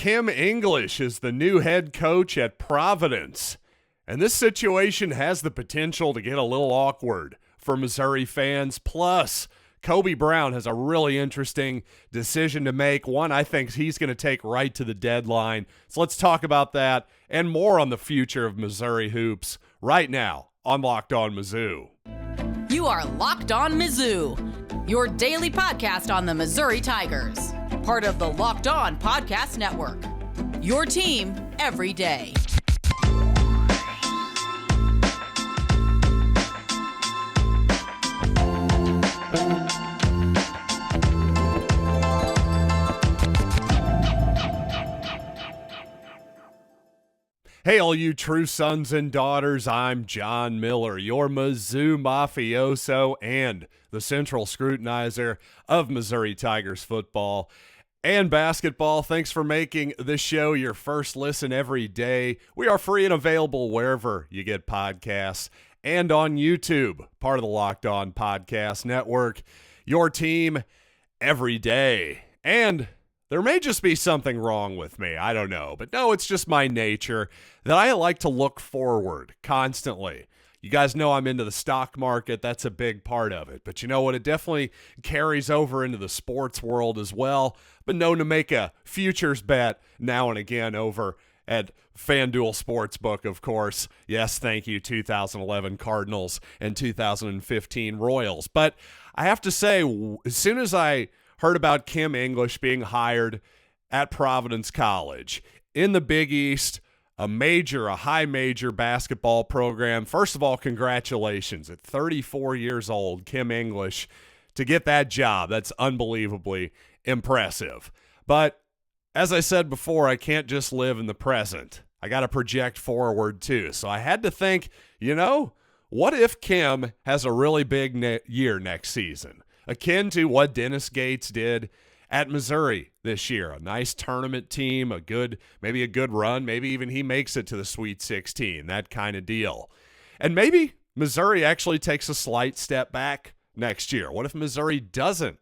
Kim English is the new head coach at Providence. And this situation has the potential to get a little awkward for Missouri fans. Plus, Kobe Brown has a really interesting decision to make. One I think he's going to take right to the deadline. So let's talk about that and more on the future of Missouri hoops right now on Locked On Mizzou. You are Locked On Mizzou, your daily podcast on the Missouri Tigers. Part of the Locked On Podcast Network, your team every day. Hey, all you true sons and daughters, I'm John Miller, your Mizzou mafioso and the central scrutinizer of Missouri Tigers football and basketball. Thanks for making this show your first listen every day. We are free and available wherever you get podcasts and on YouTube, part of the Locked On Podcast Network, your team every day. And there may just be something wrong with me. I don't know. But no, it's just my nature that I like to look forward constantly. You guys know I'm into the stock market. That's a big part of it. But you know what? It definitely carries over into the sports world as well. But known to make a futures bet now and again over at FanDuel Sportsbook, of course. Yes, thank you, 2011 Cardinals and 2015 Royals. But I have to say, as soon as I heard about Kim English being hired at Providence College in the Big East, a high major basketball program. First of all, congratulations. At 34 years old, Kim English, to get that job, that's unbelievably impressive. But as I said before, I can't just live in the present. I got to project forward too. So I had to think, what if Kim has a really big year next season? Akin to what Dennis Gates did at Missouri this year. A nice tournament team, maybe a good run, maybe even he makes it to the Sweet 16, that kind of deal. And maybe Missouri actually takes a slight step back next year. What if Missouri doesn't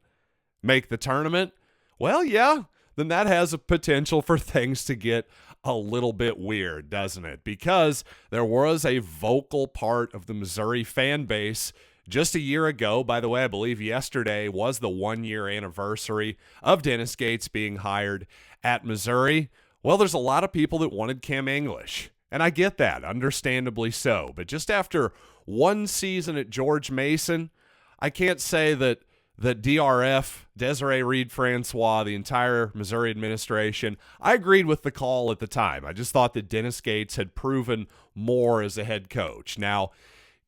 make the tournament? Well, yeah, then that has a potential for things to get a little bit weird, doesn't it? Because there was a vocal part of the Missouri fan base just a year ago. By the way, I believe yesterday was the 1-year anniversary of Dennis Gates being hired at Missouri. Well, there's a lot of people that wanted Kim English, and I get that, understandably so. But just after one season at George Mason, I can't say that DRF, Desiree Reed-Francois, the entire Missouri administration, I agreed with the call at the time. I just thought that Dennis Gates had proven more as a head coach. Now,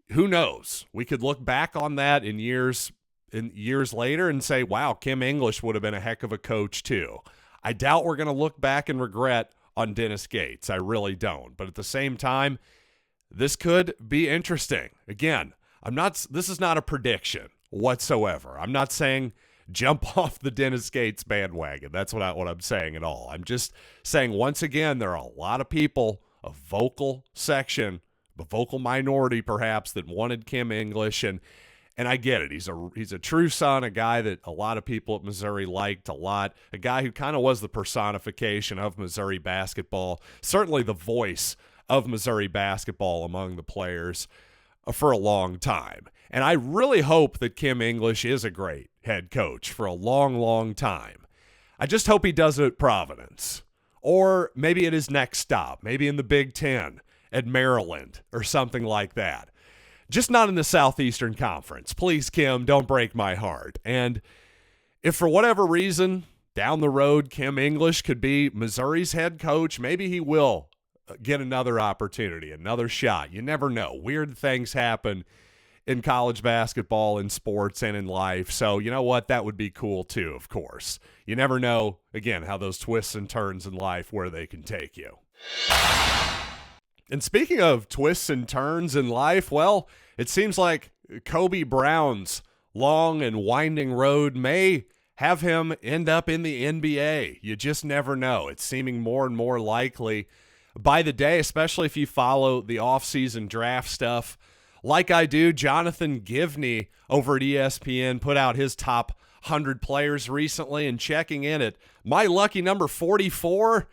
who knows? We could look back on that in years later and say, wow, Kim English would have been a heck of a coach too. I doubt we're going to look back and regret on Dennis Gates. I really don't. But at the same time, this could be interesting. Again, this is not a prediction whatsoever. I'm not saying jump off the Dennis Gates bandwagon. That's what I'm saying at all. I'm just saying, once again, there are a lot of people, a vocal section, a vocal minority perhaps, that wanted Kim English, and I get it. He's a true son, a guy that a lot of people at Missouri liked a lot, a guy who kind of was the personification of Missouri basketball, certainly the voice of Missouri basketball among the players for a long time. And I really hope that Kim English is a great head coach for a long, long time. I just hope he does it at Providence, or maybe at his next stop, maybe in the Big Ten, at Maryland or something like that. Just not in the Southeastern Conference. Please, Kim, don't break my heart. And if for whatever reason down the road Kim English could be Missouri's head coach, maybe he will get another opportunity, another shot. You never know. Weird things happen in college basketball, in sports, and in life. So you know what? That would be cool too, of course. You never know, again, how those twists and turns in life, where they can take you. And speaking of twists and turns in life, well, it seems like Kobe Brown's long and winding road may have him end up in the NBA. You just never know. It's seeming more and more likely by the day, especially if you follow the offseason draft stuff like I do. Jonathan Givney over at ESPN put out his top 100 players recently, and checking in at my lucky number 44,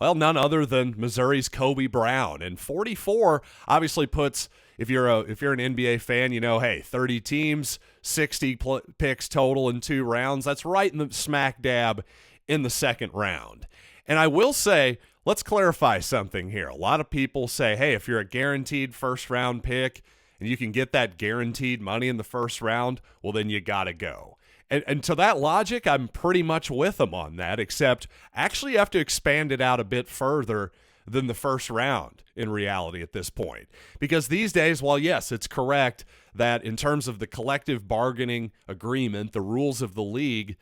well, none other than Missouri's Kobe Brown. And 44 obviously puts, if you're an NBA fan, you know, hey, 30 teams, 60 picks total in 2 rounds. That's right in the smack dab in the second round. And I will say, let's clarify something here. A lot of people say, hey, if you're a guaranteed first-round pick and you can get that guaranteed money in the first round, well, then you got to go. And to that logic, I'm pretty much with them on that, except actually you have to expand it out a bit further than the first round in reality at this point. Because these days, while yes, it's correct that in terms of the collective bargaining agreement, the rules of the league,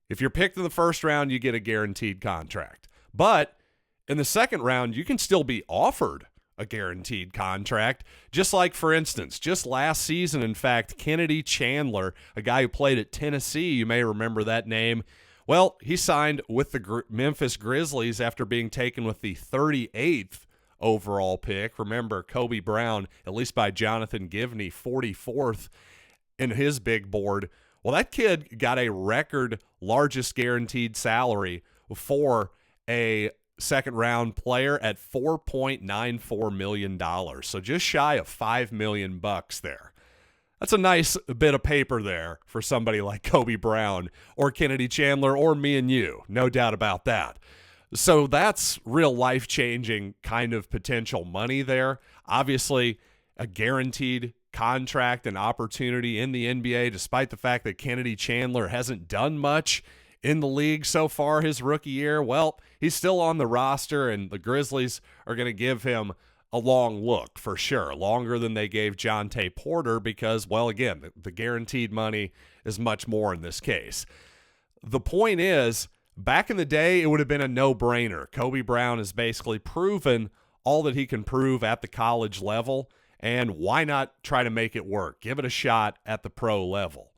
if you're picked in the first round, you get a guaranteed contract. But in the second round, you can still be offered a guaranteed contract. Just like, for instance, just last season, in fact, Kennedy Chandler, a guy who played at Tennessee, you may remember that name. Well, he signed with the Memphis Grizzlies after being taken with the 38th overall pick. Remember, Kobe Brown, at least by Jonathan Givney, 44th in his big board. Well, that kid got a record largest guaranteed salary for a second-round player at $4.94 million. So just shy of $5 million there. That's a nice bit of paper there for somebody like Kobe Brown or Kennedy Chandler or me and you. No doubt about that. So that's real life-changing kind of potential money there. Obviously, a guaranteed contract and opportunity in the NBA, despite the fact that Kennedy Chandler hasn't done much in the league so far his rookie year. Well, he's still on the roster, and the Grizzlies are going to give him a long look for sure, longer than they gave Jonte Porter because, well, again, the guaranteed money is much more in this case. The point is, back in the day, it would have been a no-brainer. Kobe Brown has basically proven all that he can prove at the college level, and why not try to make it work? Give it a shot at the pro level.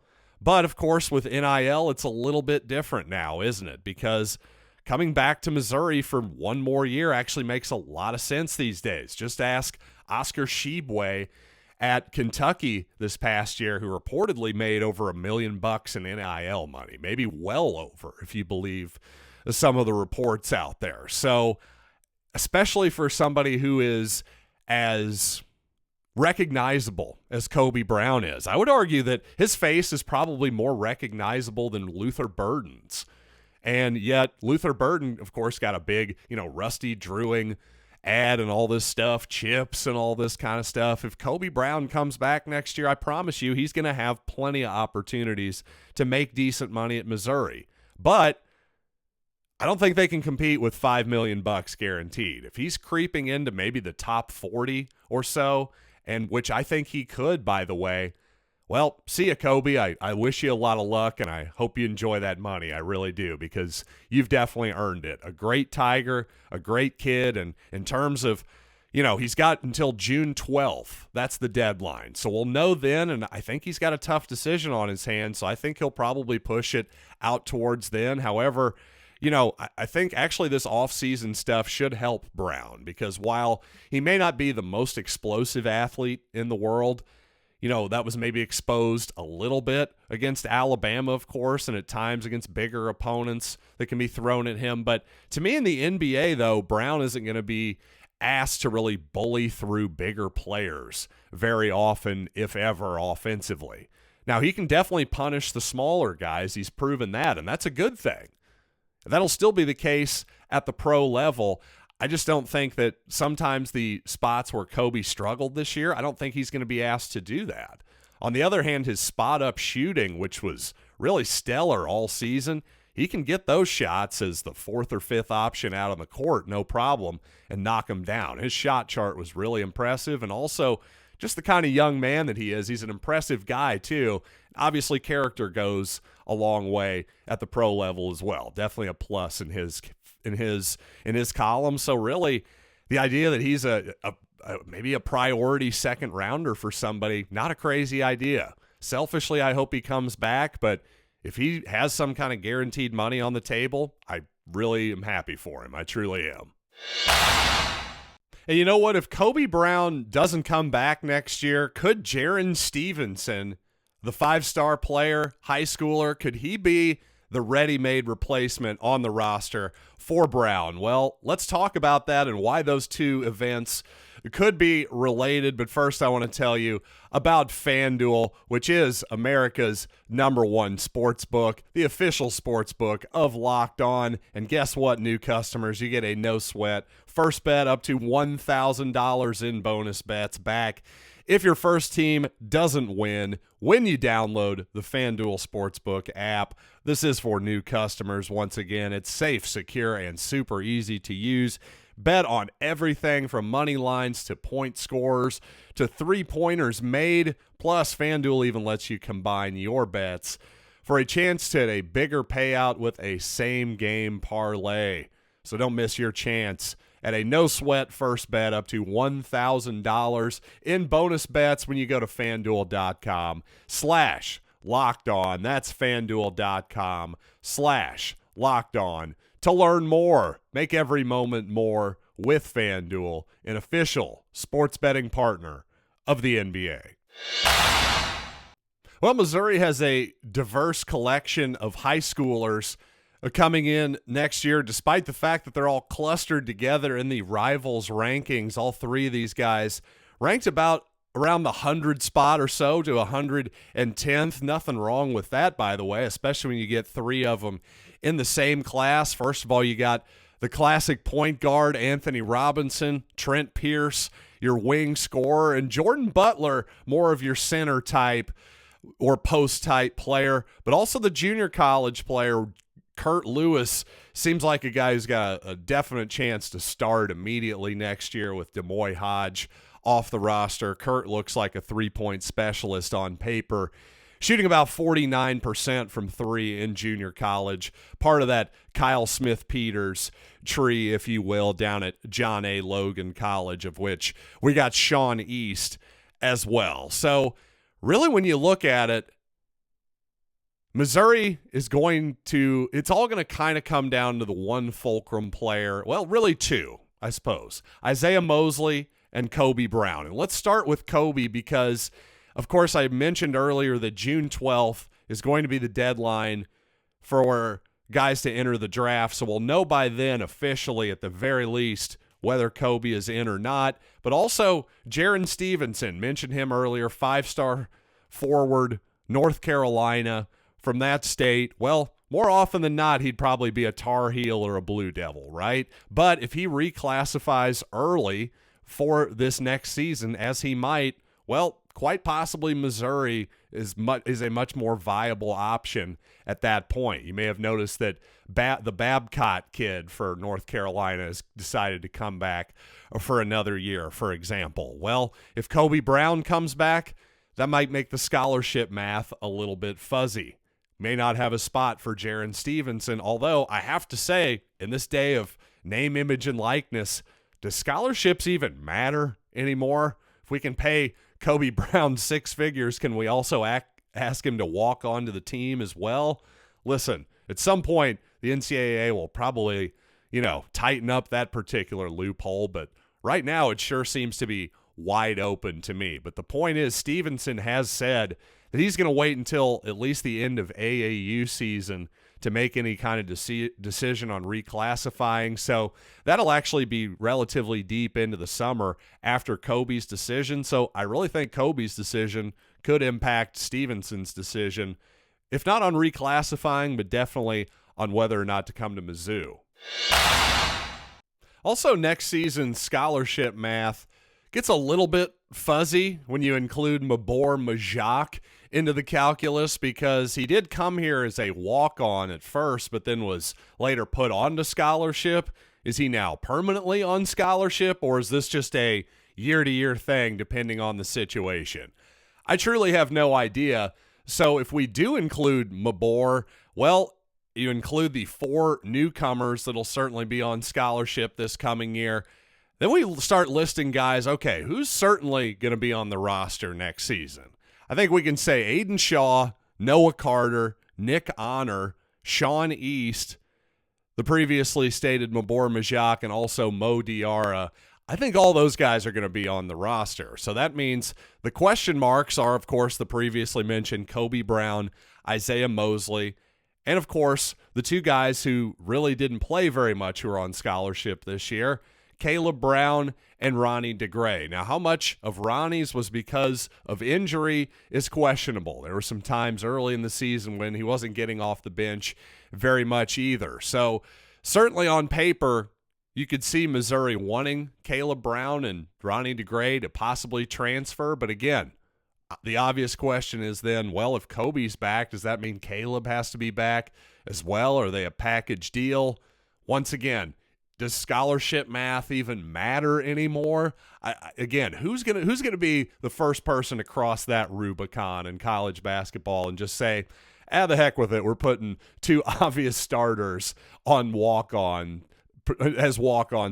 But, of course, with NIL, it's a little bit different now, isn't it? Because coming back to Missouri for one more year actually makes a lot of sense these days. Just ask Oscar Tshiebwe at Kentucky this past year, who reportedly made over $1 million in NIL money, maybe well over, if you believe some of the reports out there. So, especially for somebody who is as recognizable as Kobe Brown is, I would argue that his face is probably more recognizable than Luther Burden's. And yet Luther Burden, of course, got a big, Rusty Drewing ad and all this stuff, chips and all this kind of stuff. If Kobe Brown comes back next year, I promise you he's going to have plenty of opportunities to make decent money at Missouri. But I don't think they can compete with $5 million guaranteed. If he's creeping into maybe the top 40 or so, and which I think he could, by the way, well, see ya, Kobe. I wish you a lot of luck, and I hope you enjoy that money. I really do, because you've definitely earned it. A great Tiger, a great kid, and in terms of, he's got until June 12th. That's the deadline. So we'll know then, and I think he's got a tough decision on his hands, so I think he'll probably push it out towards then. However, I think actually this offseason stuff should help Brown, because while he may not be the most explosive athlete in the world, that was maybe exposed a little bit against Alabama, of course, and at times against bigger opponents that can be thrown at him. But to me in the NBA, though, Brown isn't going to be asked to really bully through bigger players very often, if ever, offensively. Now, he can definitely punish the smaller guys. He's proven that, and that's a good thing. That'll still be the case at the pro level. I just don't think that sometimes the spots where Kobe struggled this year, I don't think he's going to be asked to do that. On the other hand, his spot-up shooting, which was really stellar all season, he can get those shots as the fourth or fifth option out on the court, no problem, and knock them down. His shot chart was really impressive, and also just the kind of young man that he is. He's an impressive guy, too. Obviously, character goes a long way at the pro level as well. Definitely a plus in his column. So really, the idea that he's maybe a priority second rounder for somebody, not a crazy idea. Selfishly, I hope he comes back, but if he has some kind of guaranteed money on the table, I really am happy for him. I truly am. And you know what? If Kobe Brown doesn't come back next year, could Jaren Stevenson, the 5-star player, high schooler, could he be the ready-made replacement on the roster for Brown? Well, let's talk about that and why those two events could be related. But first, I want to tell you about FanDuel, which is America's #1 sports book, the official sports book of Locked On. And guess what, new customers? You get a no-sweat first bet up to $1,000 in bonus bets back if your first team doesn't win when you download the FanDuel Sportsbook app. This is for new customers. Once again, it's safe, secure, and super easy to use. Bet on everything from money lines to point scorers to three-pointers made. Plus, FanDuel even lets you combine your bets for a chance to hit a bigger payout with a same-game parlay. So don't miss your chance at a no-sweat first bet up to $1,000 in bonus bets when you go to FanDuel.com/LockedOn. That's FanDuel.com/LockedOn to learn more. Make every moment more with FanDuel, an official sports betting partner of the NBA. Well, Missouri has a diverse collection of high schoolers coming in next year, despite the fact that they're all clustered together in the rivals rankings. All three of these guys ranked about around the 100 spot or so to 110th. Nothing wrong with that, by the way, especially when you get three of them in the same class. First of all, you got the classic point guard, Anthony Robinson, Trent Pierce, your wing scorer, and Jordan Butler, more of your center type or post type player, but also the junior college player, Kurt Lewis. Seems like a guy who's got a definite chance to start immediately next year with Demoy Hodge off the roster. Kurt looks like a three-point specialist on paper, shooting about 49% from three in junior college. Part of that Kyle Smith-Peters tree, if you will, down at John A. Logan College, of which we got Sean East as well. So really, when you look at it, Missouri is it's all going to kind of come down to the one fulcrum player. Well, really two, I suppose. Isaiah Mosley and Kobe Brown. And let's start with Kobe because, of course, I mentioned earlier that June 12th is going to be the deadline for guys to enter the draft. So we'll know by then officially, at the very least, whether Kobe is in or not. But also, Jaron Stevenson, mentioned him earlier, 5-star forward, North Carolina. From that state, well, more often than not, he'd probably be a Tar Heel or a Blue Devil, right? But if he reclassifies early for this next season, as he might, well, quite possibly Missouri is a much more viable option at that point. You may have noticed that the Babcock kid for North Carolina has decided to come back for another year, for example. Well, if Kobe Brown comes back, that might make the scholarship math a little bit fuzzy. May not have a spot for Jaron Stevenson, although I have to say, in this day of name, image, and likeness, do scholarships even matter anymore? If we can pay Kobe Brown 6 figures, can we also ask him to walk onto the team as well? Listen, at some point, the NCAA will probably, tighten up that particular loophole, but right now it sure seems to be wide open to me. But the point is, Stevenson has said that he's going to wait until at least the end of AAU season to make any kind of decision on reclassifying. So that'll actually be relatively deep into the summer after Kobe's decision. So I really think Kobe's decision could impact Stevenson's decision, if not on reclassifying, but definitely on whether or not to come to Mizzou. Also, next season's scholarship math gets a little bit fuzzy when you include Mabor Majak into the calculus, because he did come here as a walk-on at first, but then was later put onto scholarship. Is he now permanently on scholarship, or is this just a year-to-year thing depending on the situation? I truly have no idea. So if we do include Mabor, well, you include the 4 newcomers that'll certainly be on scholarship this coming year. Then we start listing guys, okay, who's certainly going to be on the roster next season? I think we can say Aiden Shaw, Noah Carter, Nick Honor, Sean East, the previously stated Mabor Majak, and also Mo Diarra. I think all those guys are going to be on the roster. So that means the question marks are, of course, the previously mentioned Kobe Brown, Isaiah Mosley, and, of course, the two guys who really didn't play very much who are on scholarship this year, Caleb Brown and Ronnie DeGray. Now, how much of Ronnie's was because of injury is questionable. There were some times early in the season when he wasn't getting off the bench very much either. So certainly on paper, you could see Missouri wanting Caleb Brown and Ronnie DeGray to possibly transfer. But again, the obvious question is then, well, if Kobe's back, does that mean Caleb has to be back as well? Are they a package deal? Once again, does scholarship math even matter anymore? Again, who's gonna be the first person to cross that Rubicon in college basketball and just say, the heck with it, we're putting two obvious starters on walk-on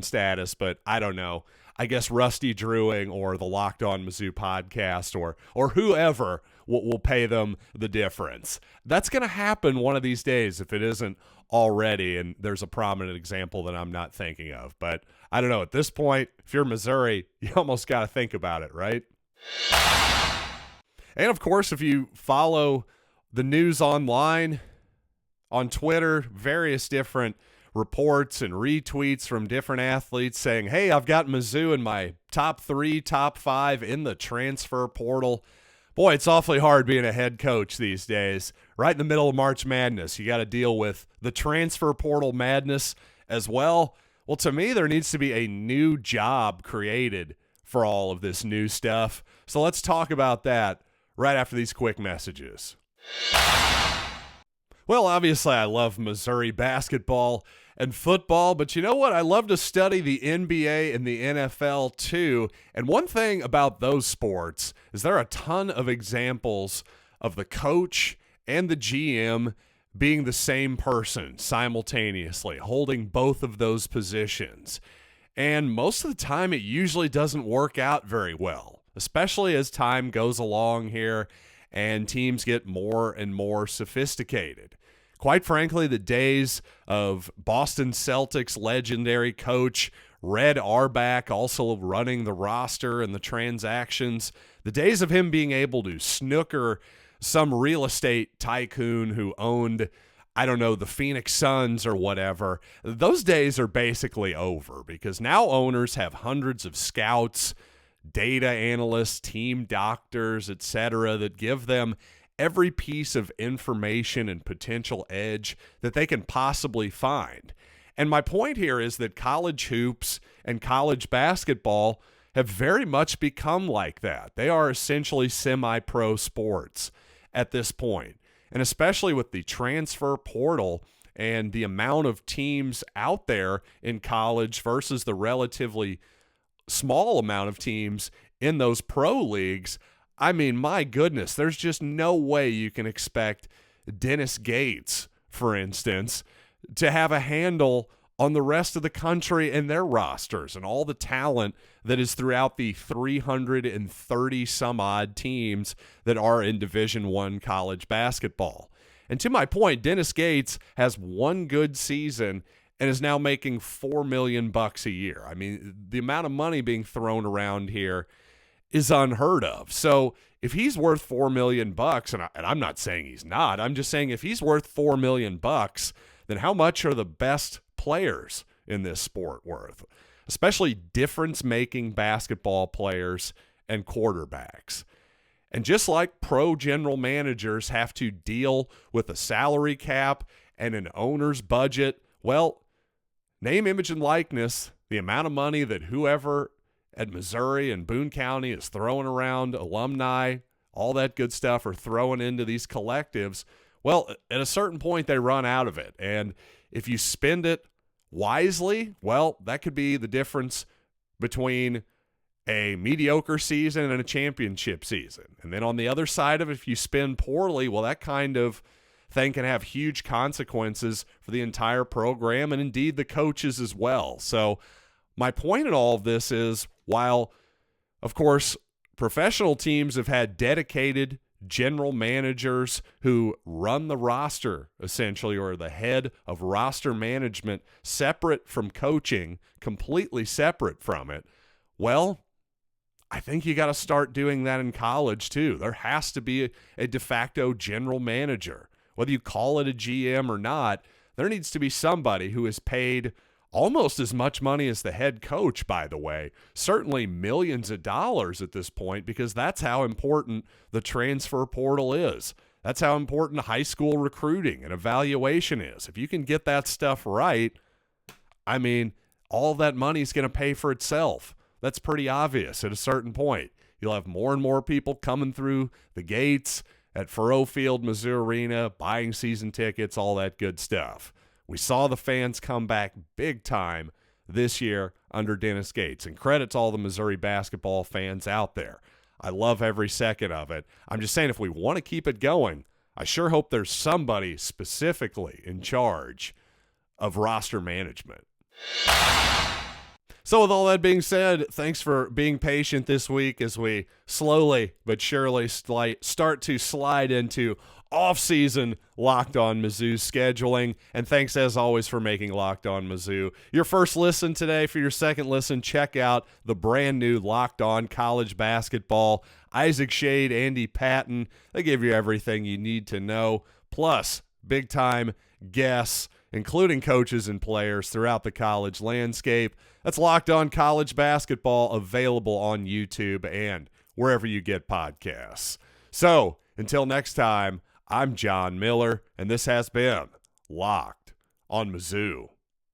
status, but I don't know. I guess Rusty Drewing or the Locked On Mizzou podcast or whoever will pay them the difference. That's going to happen one of these days if it isn't already, and there's a prominent example that I'm not thinking of. But I don't know. At this point, if you're Missouri, you almost got to think about it, right? And, of course, if you follow the news online, on Twitter, various different reports and retweets from different athletes saying, hey, I've got Mizzou in my top 3, top 5 in the transfer portal. Boy, it's awfully hard being a head coach these days. Right in the middle of March Madness, you got to deal with the transfer portal madness as well. Well, to me, there needs to be a new job created for all of this new stuff. So let's talk about that right after these quick messages. Well, obviously, I love Missouri basketball and football, but you know what? I love to study the NBA and the NFL too. And one thing about those sports is there are a ton of examples of the coach and the GM being the same person simultaneously, holding both of those positions. And most of the time, it usually doesn't work out very well, especially as time goes along here and teams get more and more sophisticated. Quite frankly, the days of Boston Celtics legendary coach Red Auerbach also running the roster and the transactions, the days of him being able to snooker some real estate tycoon who owned, I don't know, the Phoenix Suns or whatever, those days are basically over because now owners have hundreds of scouts, data analysts, team doctors, etc., that give them every piece of information and potential edge that they can possibly find. And my point here is that college hoops and college basketball have very much become like that. They are essentially semi-pro sports at this point. And especially with the transfer portal and the amount of teams out there in college versus the relatively small amount of teams in those pro leagues, I mean, my goodness, there's just no way you can expect Dennis Gates, for instance, to have a handle on the rest of the country and their rosters and all the talent that is throughout the 330 some odd teams that are in Division I college basketball. And to my point, Dennis Gates has one good season and is now making $4 million a year. I mean, the amount of money being thrown around here is unheard of. So if he's worth $4 million, and I'm not saying he's not, I'm just saying if he's worth $4 million, then how much are the best players in this sport worth? Especially difference-making basketball players and quarterbacks. And just like pro general managers have to deal with a salary cap and an owner's budget, well, name, image, and likeness, the amount of money that whoever at Missouri and Boone County is throwing around, alumni, all that good stuff are throwing into these collectives, well, at a certain point they run out of it. And if you spend it wisely, well, that could be the difference between a mediocre season and a championship season. And then on the other side of it, if you spend poorly, well, that kind of thing can have huge consequences for the entire program and indeed the coaches as well. So my point in all of this is, while, of course, professional teams have had dedicated general managers who run the roster, essentially, or the head of roster management, separate from coaching, completely separate from it, Well, I think you got to start doing that in college too. There has to be a de facto general manager. Whether you call it a GM or not, there needs to be somebody who is paid almost as much money as the head coach, by the way. Certainly millions of dollars at this point, because that's how important the transfer portal is. That's how important high school recruiting and evaluation is. If you can get that stuff right, I mean, all that money is going to pay for itself. That's pretty obvious at a certain point. You'll have more and more people coming through the gates at Faurot Field, Mizzou Arena, buying season tickets, all that good stuff. We saw the fans come back big time this year under Dennis Gates, and credit to all the Missouri basketball fans out there. I love every second of it. I'm just saying, if we want to keep it going, I sure hope there's somebody specifically in charge of roster management. So with all that being said, thanks for being patient this week as we slowly but surely start to slide into off-season Locked On Mizzou scheduling. And thanks, as always, for making Locked On Mizzou your first listen today. For your second listen, check out the brand new Locked On College Basketball. Isaac Shade, Andy Patton, they give you everything you need to know, plus big-time guests, including coaches and players throughout the college landscape. That's Locked On College Basketball, available on YouTube and wherever you get podcasts. So, until next time, I'm John Miller, and this has been Locked on Mizzou.